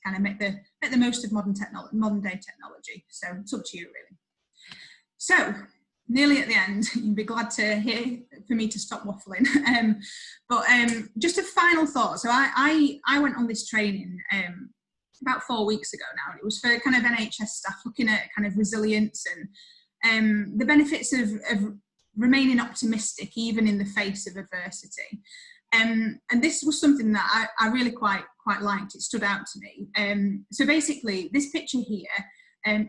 kind of make the most of modern day technology? So it's up to you, really. So nearly at the end, you'd be glad to hear for me to stop waffling. But just a final thought. So I went on this training about 4 weeks ago now, and it was for kind of NHS staff looking at kind of resilience and the benefits of remaining optimistic even in the face of adversity. And this was something that I really quite liked. It stood out to me. So basically, this picture here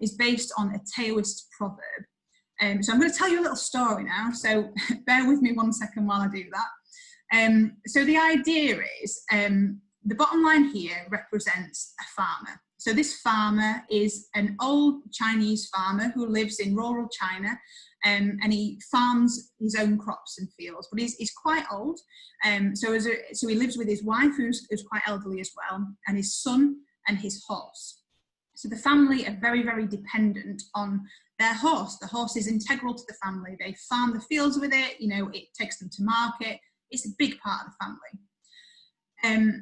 is based on a Taoist proverb. So I'm going to tell you a little story now, so bear with me 1 second while I do that. So the idea is the bottom line here represents a farmer. So this farmer is an old Chinese farmer who lives in rural China, and he farms his own crops and fields, but he's quite old. So he lives with his wife, who's quite elderly as well, and his son and his horse. So the family are very, very dependent on their horse. The horse is integral to the family. They farm the fields with it, you know, it takes them to market. It's a big part of the family.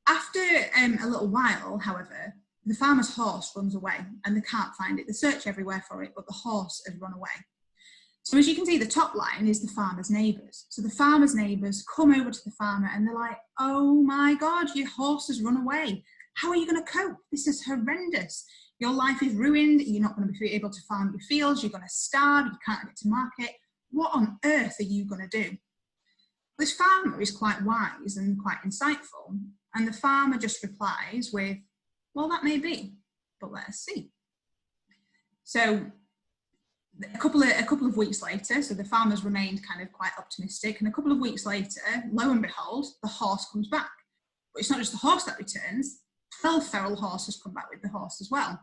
After a little while, however, the farmer's horse runs away and they can't find it. They search everywhere for it, but the horse has run away. So as you can see, the top line is the farmer's neighbours. So the farmer's neighbours come over to the farmer and they're like, oh my God, your horse has run away. How are you going to cope? This is horrendous. Your life is ruined. You're not going to be able to farm your fields. You're going to starve. You can't get to market. What on earth are you going to do? This farmer is quite wise and quite insightful. And the farmer just replies with, well, that may be, but let us see. So a couple of weeks later, so the farmers remained kind of quite optimistic. And a couple of weeks later, lo and behold, the horse comes back. But it's not just the horse that returns. 12 feral horses come back with the horse as well.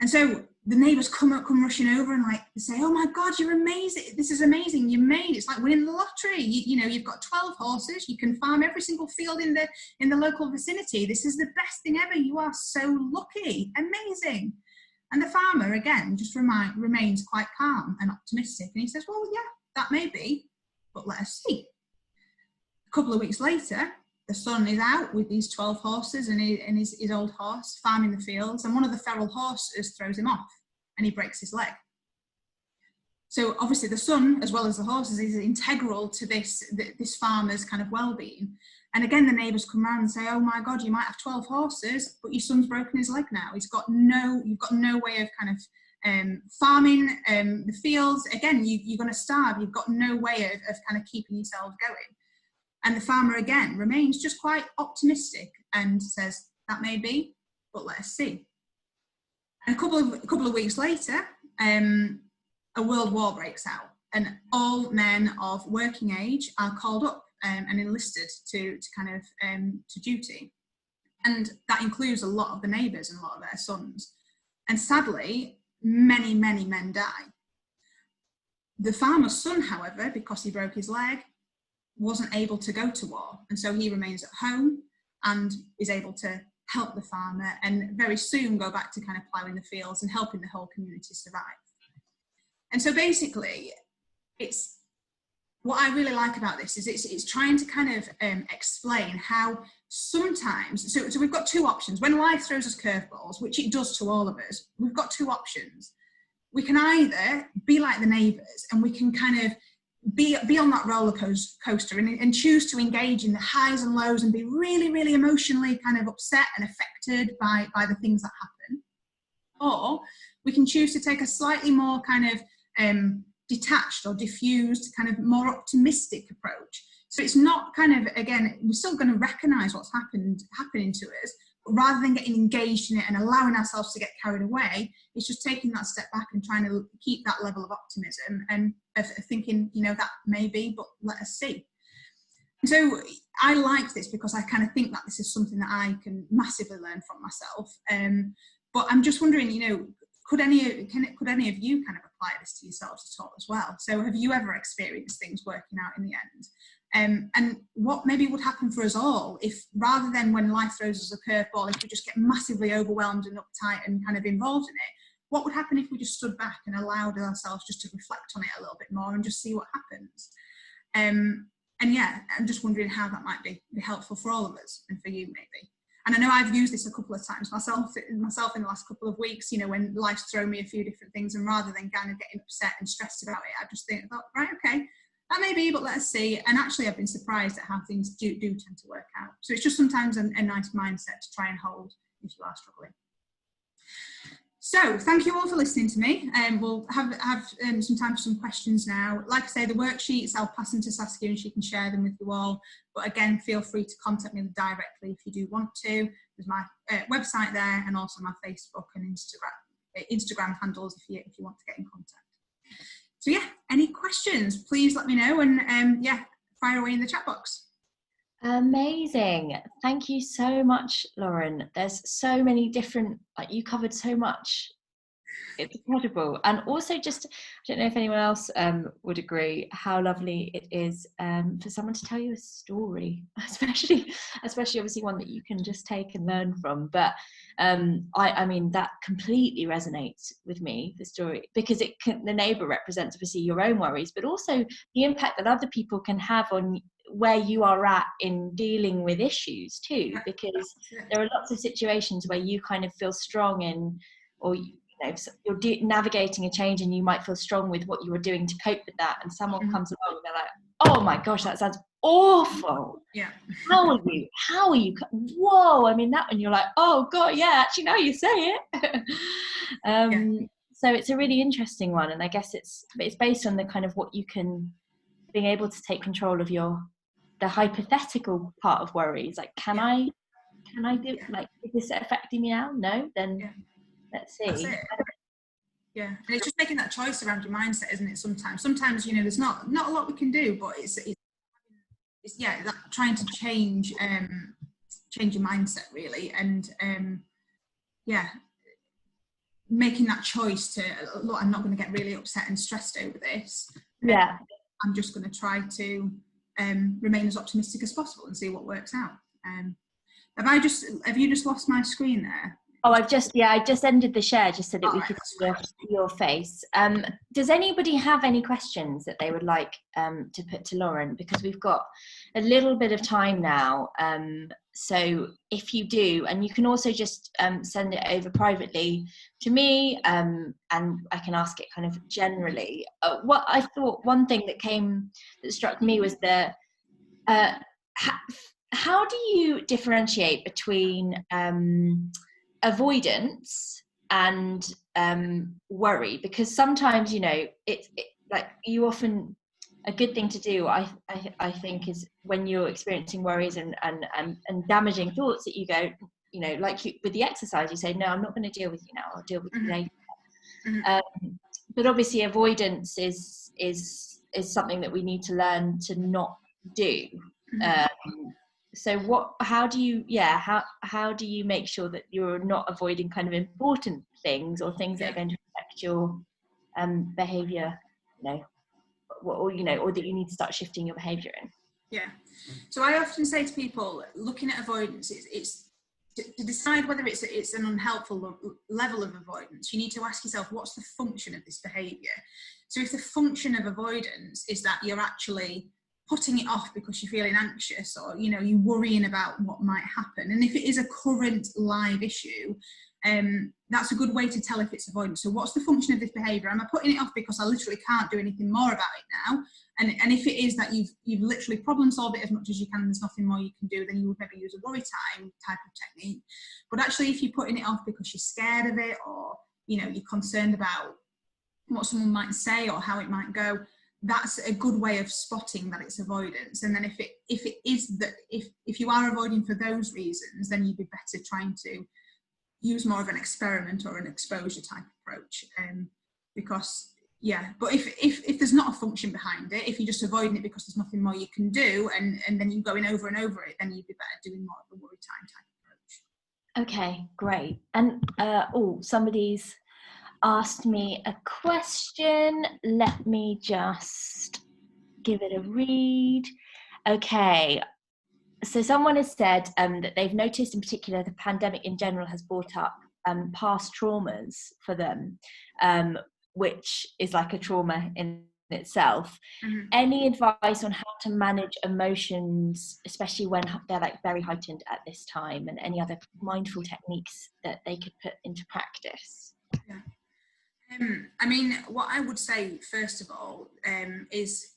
And so the neighbours come rushing over and like they say, oh my God, you're amazing. This is amazing. You made it. It's like winning the lottery. You know, you've got 12 horses. You can farm every single field in the local vicinity. This is the best thing ever. You are so lucky. Amazing. And the farmer, again, just remains quite calm and optimistic. And he says, well, yeah, that may be, but let us see. A couple of weeks later, the son is out with these 12 horses and his old horse farming the fields, and one of the feral horses throws him off and he breaks his leg. So obviously the son, as well as the horses, is integral to this farmer's kind of well-being. And again, the neighbours come around and say, oh my God, you might have 12 horses, but your son's broken his leg now. You've got no way of kind of farming the fields. Again, you're going to starve. You've got no way of kind of keeping yourselves going. And the farmer, again, remains just quite optimistic and says, that may be, but let us see. And a couple of weeks later, a world war breaks out and all men of working age are called up and enlisted to duty. And that includes a lot of the neighbours and a lot of their sons. And sadly, many, many men die. The farmer's son, however, because he broke his leg, wasn't able to go to war, and so he remains at home and is able to help the farmer and very soon go back to kind of ploughing the fields and helping the whole community survive. And so basically, it's what I really like about this is it's trying to kind of explain how sometimes, so we've got two options. When life throws us curveballs, which it does to all of us, we've got two options. We can either be like the neighbours and we can kind of be on that roller coaster and choose to engage in the highs and lows and be really, really emotionally kind of upset and affected by the things that happen. Or we can choose to take a slightly more kind of detached or diffused, kind of more optimistic approach. So it's not kind of, again, we're still going to recognise what's happening to us, but rather than getting engaged in it and allowing ourselves to get carried away, it's just taking that step back and trying to keep that level of optimism and of thinking, you know, that may be, but let us see. And so I like this because I kind of think that this is something that I can massively learn from myself. But I'm just wondering, you know, could any of you kind of apply this to yourselves at all as well? So have you ever experienced things working out in the end? And what maybe would happen for us all if, rather than when life throws us a curveball, if we just get massively overwhelmed and uptight and kind of involved in it, what would happen if we just stood back and allowed ourselves just to reflect on it a little bit more and just see what happens? And yeah, I'm just wondering how that might be helpful for all of us and for you maybe. And I know I've used this a couple of times myself in the last couple of weeks, you know, when life's thrown me a few different things, and rather than kind of getting upset and stressed about it, I just thought, right, okay, that may be, but let's see. And actually I've been surprised at how things do tend to work out. So it's just sometimes a nice mindset to try and hold if you are struggling. So thank you all for listening to me. We'll have some time for some questions now. Like I say, the worksheets, I'll pass them to Saskia and she can share them with you all. But again, feel free to contact me directly if you do want to. There's my website there and also my Facebook and Instagram handles if you want to get in contact. So yeah, any questions, please let me know, and yeah, fire away in the chat box. Amazing. Thank you so much, Lauren. There's so many different, like, you covered so much. It's incredible. And also, just, I don't know if anyone else would agree, how lovely it is for someone to tell you a story, especially obviously one that you can just take and learn from. But I mean, that completely resonates with me, the story, because the neighbour represents obviously your own worries, but also the impact that other people can have on where you are at in dealing with issues too, because there are lots of situations where you kind of feel strong in, or so you're navigating a change and you might feel strong with what you were doing to cope with that, and someone comes along and they're like, oh my gosh, that sounds awful. Yeah. How are you whoa, I mean, that one, you're like, oh god, yeah, actually now you say it. So it's a really interesting one, and I guess it's based on the kind of what you can, being able to take control of the hypothetical part of worries, like can I do, like, is this affecting me now? No, then let's see. That's it. Yeah, and it's just making that choice around your mindset, isn't it? Sometimes you know, there's not a lot we can do, but it's like trying to change your mindset really, and making that choice to, look, I'm not going to get really upset and stressed over this. I'm just going to try to remain as optimistic as possible and see what works out. Have you just lost my screen there? Oh, I just ended the share just so that we could see your face. Does anybody have any questions that they would like to put to Lauren? Because we've got a little bit of time now. So if you do, and you can also just send it over privately to me, and I can ask it kind of generally. What I thought, one thing that struck me was how do you differentiate between avoidance and worry? Because sometimes, you know, it like, you often, a good thing to do, I think, is when you're experiencing worries and damaging thoughts, that you go, you know, like with the exercise, you say, no, I'm not going to deal with you now, I'll deal with you later. But obviously avoidance is something that we need to learn to not do. So how do you make sure that you're not avoiding kind of important things, or things that are going to affect your behavior, or that you need to start shifting your behavior in? Yeah. So I often say to people, looking at avoidance, it's to decide whether it's an unhelpful level of avoidance, you need to ask yourself, what's the function of this behavior? So if the function of avoidance is that you're actually putting it off because you're feeling anxious, or, you know, you're worrying about what might happen, and if it is a current live issue, that's a good way to tell if it's avoidance. So what's the function of this behaviour? Am I putting it off because I literally can't do anything more about it now? And if it is that you've literally problem solved it as much as you can and there's nothing more you can do, then you would maybe use a worry time type of technique. But actually, if you're putting it off because you're scared of it, or, you know, you're concerned about what someone might say or how it might go, that's a good way of spotting that it's avoidance. And then if it is that, if you are avoiding for those reasons, then you'd be better trying to use more of an experiment or an exposure type approach. Because but if there's not a function behind it, if you're just avoiding it because there's nothing more you can do, and then you're going over and over it, then you'd be better doing more of a worry time type approach. Okay, great. And somebody's asked me a question. Let me just give it a read. Okay, so someone has said that they've noticed, in particular, the pandemic in general has brought up past traumas for them, which is like a trauma in itself. Any advice on how to manage emotions, especially when they're like very heightened at this time, and any other mindful techniques that they could put into practice? I mean, what I would say first of all is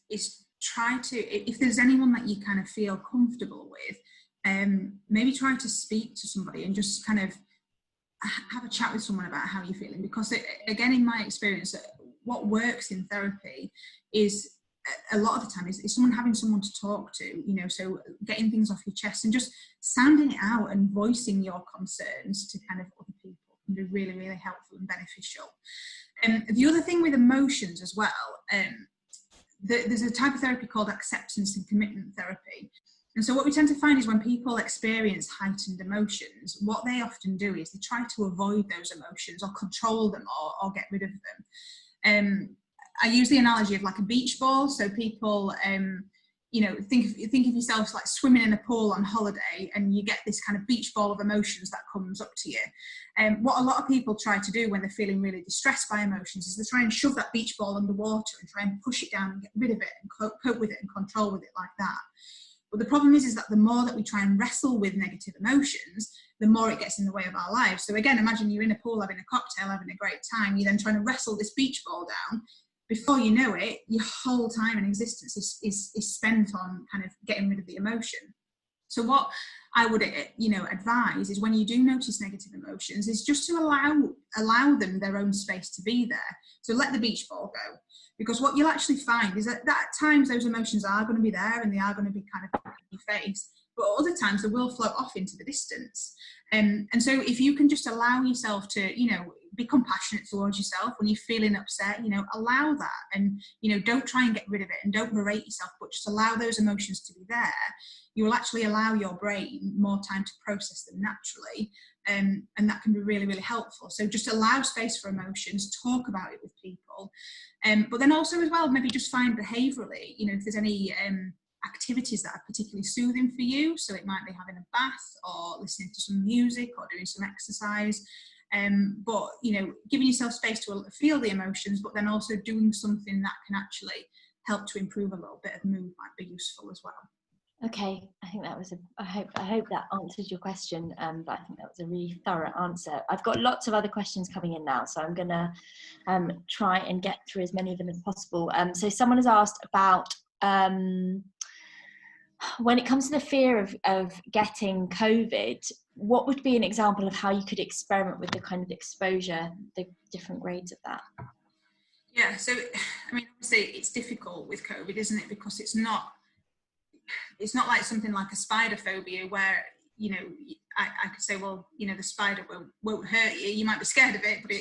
try to, if there's anyone that you kind of feel comfortable with, maybe try to speak to somebody and just kind of have a chat with someone about how you're feeling. Because again, in my experience, what works in therapy is a lot of the time is having someone to talk to, you know, so getting things off your chest and just sounding it out and voicing your concerns to kind of other people can be really, really helpful and beneficial. The other thing with emotions as well, there's a type of therapy called acceptance and commitment therapy. And so what we tend to find is when people experience heightened emotions, what they often do is they try to avoid those emotions or control them or get rid of them. I use the analogy of like a beach ball. So people, think of yourself like swimming in a pool on holiday, and you get this kind of beach ball of emotions that comes up to you. What a lot of people try to do when they're feeling really distressed by emotions is they try and shove that beach ball underwater and try and push it down and get rid of it and cope with it and control with it like that. But the problem is that the more that we try and wrestle with negative emotions, the more it gets in the way of our lives. So again, imagine you're in a pool having a cocktail, having a great time. You're then trying to wrestle this beach ball down. Before you know it, your whole time and existence is spent on kind of getting rid of the emotion. So what I would, advise is when you do notice negative emotions is just to allow them their own space to be there. So let the beach ball go. Because what you'll actually find is that at times those emotions are going to be there and they are going to be kind of in your face, but other times they will float off into the distance. And so if you can just allow yourself to, be compassionate towards yourself when you're feeling upset, allow that, and, don't try and get rid of it and don't berate yourself, but just allow those emotions to be there. You will actually allow your brain more time to process them naturally. And that can be really, really helpful. So just allow space for emotions, talk about it with people. But then also as well, maybe just find behaviourally, if there's any activities that are particularly soothing for you. So it might be having a bath or listening to some music or doing some exercise. But, giving yourself space to feel the emotions, but then also doing something that can actually help to improve a little bit of mood might be useful as well. Okay, I think that was I hope that answered your question, but I think that was a really thorough answer. I've got lots of other questions coming in now, so I'm going to try and get through as many of them as possible. So someone has asked about when it comes to the fear of getting COVID, what would be an example of how you could experiment with the kind of exposure, the different grades of that? Yeah, so, obviously it's difficult with COVID, isn't it? Because it's not like something like a spider phobia where, I could say, well, the spider won't hurt you. You might be scared of it, but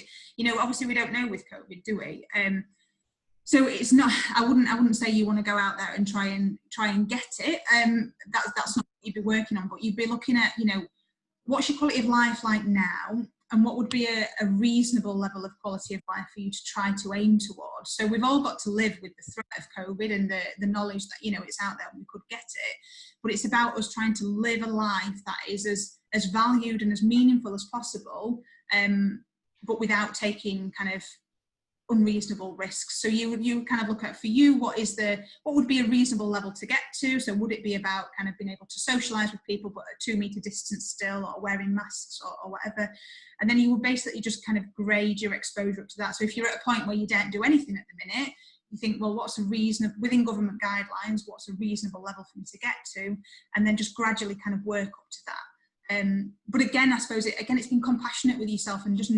obviously we don't know with COVID, do we? So it's not. I wouldn't say you want to go out there and try and get it. That's not what you'd be working on. But you'd be looking at, what's your quality of life like now, and what would be a reasonable level of quality of life for you to try to aim towards. So we've all got to live with the threat of COVID and the knowledge that, it's out there and we could get it. But it's about us trying to live a life that is as valued and as meaningful as possible, but without taking kind of unreasonable risks. So you kind of look at, for you, what would be a reasonable level to get to? So would it be about kind of being able to socialize with people but at 2 meter distance still, or wearing masks or whatever? And then you would basically just kind of grade your exposure up to that. So if you're at a point where you don't do anything at the minute, you think, well, what's a reasonable, within government guidelines, what's a reasonable level for me to get to? And then just gradually kind of work up to that. But again, I suppose it's being compassionate with yourself and just,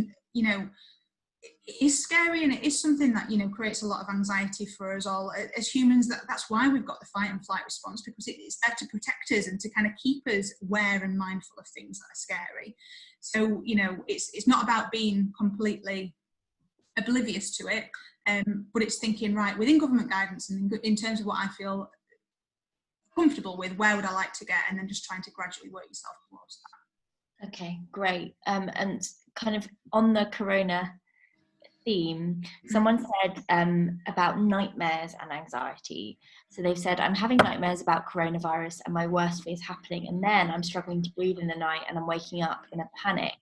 it is scary, and it is something that creates a lot of anxiety for us all as humans. That's why we've got the fight and flight response, because it's there to protect us and to kind of keep us aware and mindful of things that are scary. So it's not about being completely oblivious to it, but it's thinking, right, within government guidance and in terms of what I feel comfortable with, where would I like to get, and then just trying to gradually work yourself towards that. Okay, great. And kind of on the corona theme, someone said about nightmares and anxiety. So they've said, I'm having nightmares about coronavirus and my worst fear is happening, and then I'm struggling to breathe in the night and I'm waking up in a panic.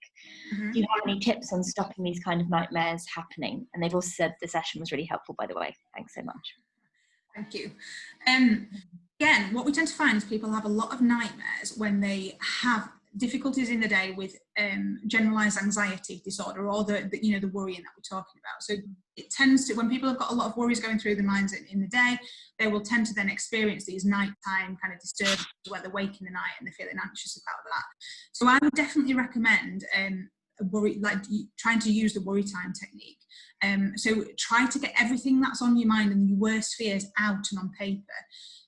Do you have any tips on stopping these kind of nightmares happening? And they've also said the session was really helpful, by the way. Thanks so much. Thank you. Again, what we tend to find is people have a lot of nightmares when they have difficulties in the day with generalized anxiety disorder, or the worrying that we're talking about. So it tends to, when people have got a lot of worries going through their minds in the day, they will tend to then experience these nighttime kind of disturbances where they're awake in the night and they're feeling anxious about that. So I would definitely recommend trying to use the worry time technique. So try to get everything that's on your mind and your worst fears out and on paper.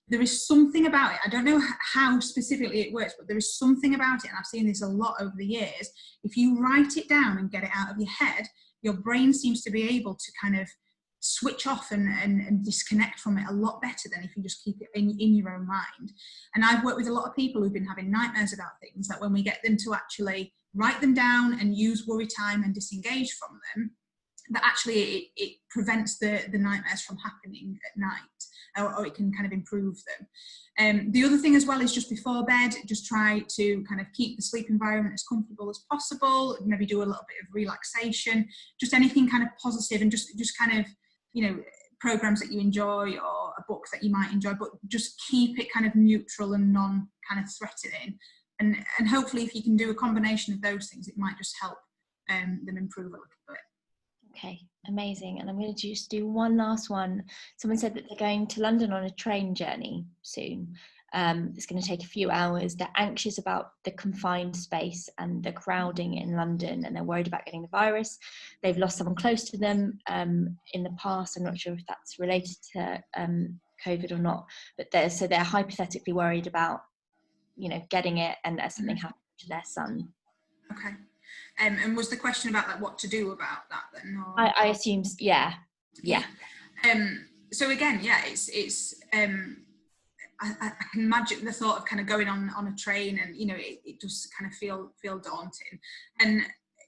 There is something about it, I don't know how specifically it works, but there is something about it, and I've seen this a lot over the years. If you write it down and get it out of your head, your brain seems to be able to kind of switch off and disconnect from it a lot better than if you just keep it in your own mind. And I've worked with a lot of people who've been having nightmares about things, that when we get them to actually write them down and use worry time and disengage from them, that actually it prevents the nightmares from happening at night, or it can kind of improve them. The other thing as well is just before bed, just try to kind of keep the sleep environment as comfortable as possible, maybe do a little bit of relaxation, just anything kind of positive, and just kind of, you know, programs that you enjoy or a book that you might enjoy, but just keep it kind of neutral and non kind of threatening. And hopefully if you can do a combination of those things, it might just help them improve a little bit. Okay, amazing. And I'm going to just do one last one. Someone said that they're going to London on a train journey soon. It's going to take a few hours. They're anxious about the confined space and the crowding in London, and they're worried about getting the virus. They've lost someone close to them in the past. I'm not sure if that's related to COVID or not, but they're hypothetically worried about, you know, getting it and something happened to their son. Okay. And was the question about like what to do about that then? Or? I assume, yeah. So again, yeah, it's I can imagine the thought of kind of going on a train, and you know, it does kind of feel daunting. And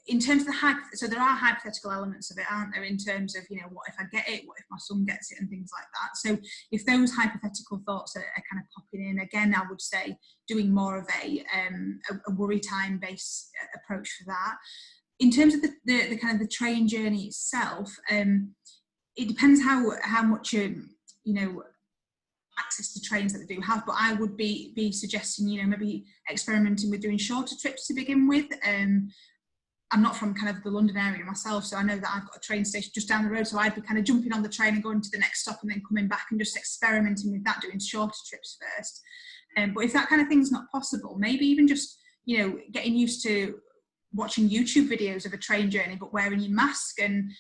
in terms of so there are hypothetical elements of it, aren't there, in terms of, you know, what if I get it, what if my son gets it, and things like that. So if those hypothetical thoughts are kind of popping in, again, I would say doing more of a worry time based approach for that. In terms of the kind of the train journey itself, it depends how much you know, access to trains that they do have, but I would be suggesting, you know, maybe experimenting with doing shorter trips to begin with. I'm not from kind of the London area myself, so I know that I've got a train station just down the road, so I'd be kind of jumping on the train and going to the next stop and then coming back and just experimenting with that, doing shorter trips first. But if that kind of thing's not possible, maybe even just, you know, getting used to watching YouTube videos of a train journey, but wearing your mask and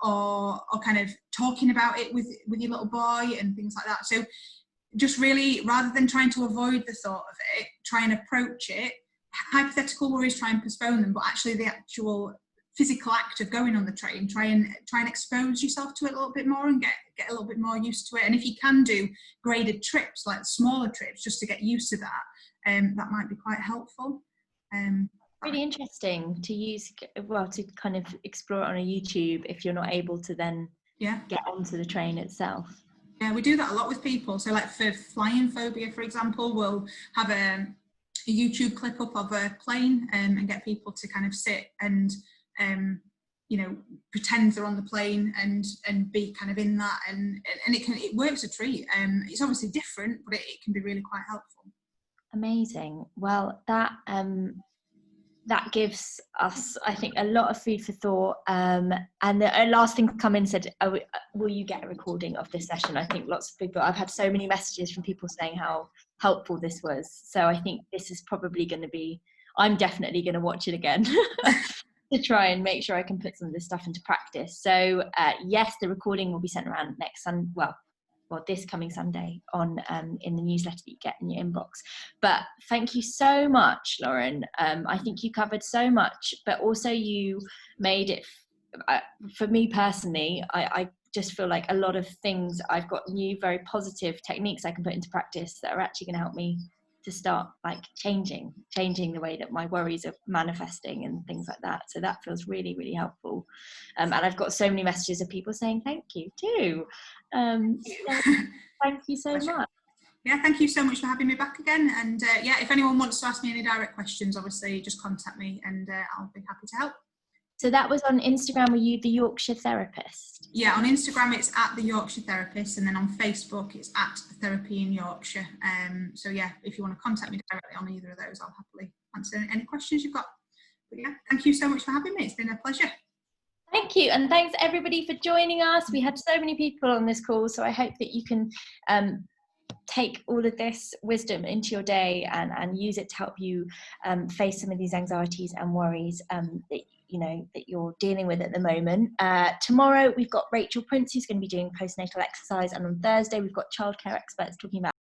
or kind of talking about it with your little boy and things like that. So just really, rather than trying to avoid the thought of it, try and approach it. Hypothetical worries, try and postpone them, but actually the actual physical act of going on the train, try and expose yourself to it a little bit more and get a little bit more used to it. And if you can do graded trips, like smaller trips, just to get used to that, that might be quite helpful. Really interesting to use, well, to kind of explore it on a YouTube if you're not able to then get onto the train itself. Yeah, we do that a lot with people. So like for flying phobia, for example, we'll have a YouTube clip up of a plane and get people to kind of sit and you know, pretend they're on the plane and be kind of in that, and it works a treat. It's obviously different, but it can be really quite helpful. Amazing. Well, that gives us, I think, a lot of food for thought. And the last thing to come in said, will you get a recording of this session? I think lots of people, I've had so many messages from people saying how helpful this was. So I think this is probably going to be, I'm definitely going to watch it again to try and make sure I can put some of this stuff into practice. So yes, the recording will be sent around next Sunday, well, this coming Sunday on in the newsletter that you get in your inbox. But thank you so much, Lauren. I think you covered so much, but also you made it, for me personally, I just feel like a lot of things, I've got new, very positive techniques I can put into practice that are actually going to help me to start like changing the way that my worries are manifesting and things like that. So that feels really, really helpful. And I've got so many messages of people saying thank you too. So thank you so much. Yeah, thank you so much for having me back again. And yeah, if anyone wants to ask me any direct questions, obviously just contact me and I'll be happy to help. So that was on Instagram, were you the Yorkshire Therapist? Yeah, on Instagram it's at the Yorkshire Therapist, and then on Facebook it's at Therapy in Yorkshire. So yeah, if you want to contact me directly on either of those, I'll happily answer any questions you've got. But yeah, thank you so much for having me. It's been a pleasure. Thank you, and thanks everybody for joining us. We had so many people on this call, so I hope that you can take all of this wisdom into your day and use it to help you face some of these anxieties and worries that you're dealing with at the moment. Tomorrow we've got Rachel Prince, who's going to be doing postnatal exercise, and on Thursday we've got childcare experts talking about